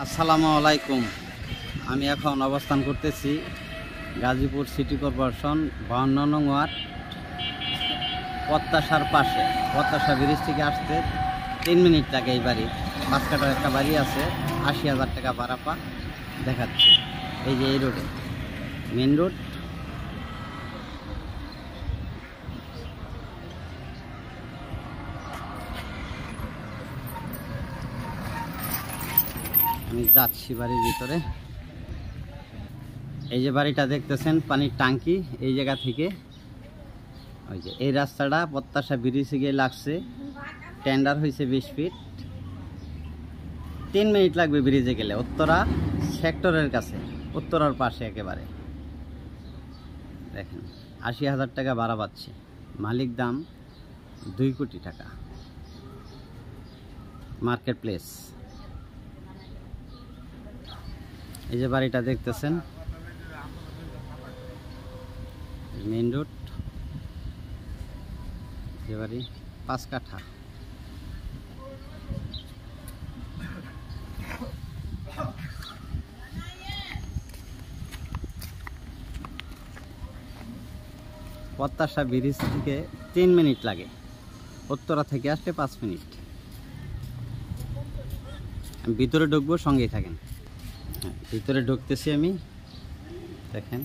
আসসালামু আলাইকুম। আমি এখন অবস্থান করতেছি গাজীপুর সিটি কর্পোরেশন 52 নং ওয়ার্ড প্রত্যাশার পাশে। প্রত্যাশা ব্রিজ থেকে আসতে 3 মিনিট লাগে। এই বাড়ি বাসকাটার একটা বাড়ি আছে, 80,000 টাকা ভাড়া পা দেখাচ্ছি। এই যে এই রোডে মেন রোড। আমি যাচ্ছি বাড়ির ভিতরে। এই যে বাড়িটা দেখতেছেন, পানির ট্যাঙ্কি এই জায়গা থেকে ওই যে এই রাস্তাটা প্রত্যাশা ব্রিজে গিয়ে লাগছে। টেন্ডার হয়েছে 20 ফিট। 3 মিনিট লাগবে ব্রিজে গেলে। উত্তরা সেক্টরের কাছে, উত্তরার পাশে একেবারে। দেখেন 80,000 টাকা ভাড়া পাচ্ছে, মালিক দাম 2 কোটি টাকা। Market place. এই যে বাড়িটা দেখতেছেন, মেইন রোড। যে বাড়ি 5 কাঠা। প্রত্যাশা ব্রিজ থেকে 3 মিনিট লাগে, উত্তরা থেকে আসতে 5 মিনিট। আমি ভিতরে ঢুকবো, সঙ্গেই থাকেন। ভিতরে ঢুকতেছি আমি। দেখেন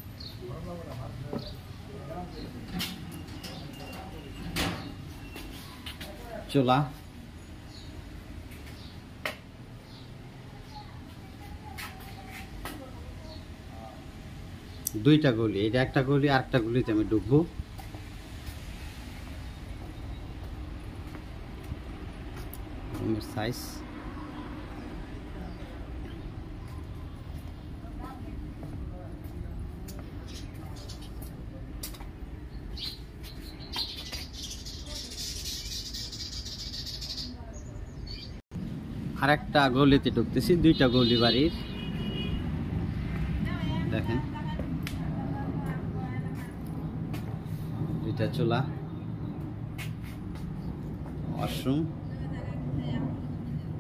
চুলা, দুইটা গলি। এটা একটা গলি, আর একটা গলিতে আমি ঢুকবো। রুমের সাইজ আর একটা গলিতে ঢুকতেছি। দুইটা গলি বাড়ির। দেখেন দুইটা চুলা, ওয়াশরুম,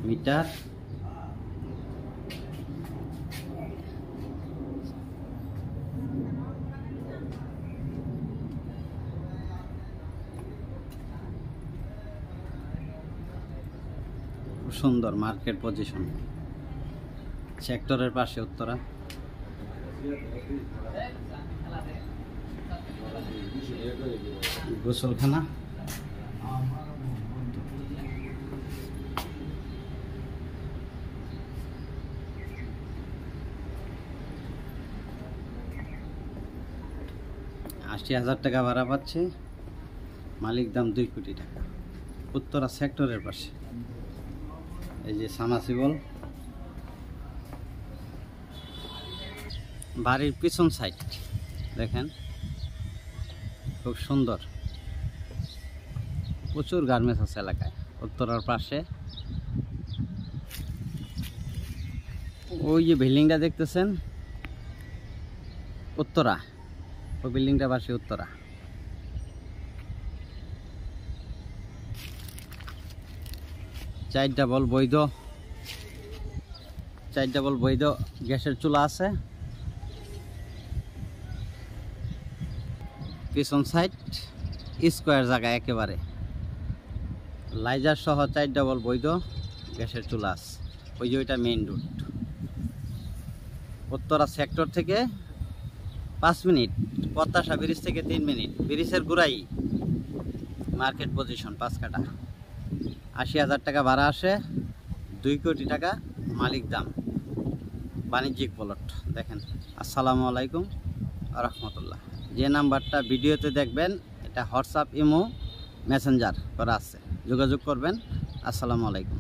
মিটার। সুন্দর মার্কেট পজিশন, সেক্টরের পাশে উত্তরা। গোসলখানা, $80,000 টাকা ভাড়া পাচ্ছে, মালিক দাম 2 কোটি টাকা। উত্তরা সেক্টরের পাশে। এই যে সামাসিবল। বাড়ির পিছন সাইড দেখেন, খুব সুন্দর। প্রচুর গার্মেন্টস আছে এলাকায়, উত্তরার পাশে। ওই যে বিল্ডিংটা দেখতেছেন, উত্তরা। ওই বিল্ডিংটা পাশে উত্তরা। চার ডাবল বৈধ গ্যাসের চুলা আছে। পিছন সাইড স্কোয়ার জায়গা একেবারে। লাইজার সহ 4 ডাবল বৈধ গ্যাসের চুলা আছে। ওই যে ওইটা মেইন রোড। উত্তরা সেক্টর থেকে 5 মিনিট, প্রত্যাশা ব্রিজ থেকে 3 মিনিট। ব্রিজের গোড়াই মার্কেট পজিশন, 5 কাঠা। 80,000 টাকা ভাড়া আসে, 2 কোটি টাকা মালিক দাম। বাণিজ্যিক প্লট। দেখেন। আসসালামু আলাইকুম রহমতুল্লাহ। যে নাম্বারটা ভিডিওতে দেখবেন, এটা হোয়াটসঅ্যাপ, ইমো, মেসেঞ্জার করা আছে, যোগাযোগ করবেন। আসসালামু আলাইকুম।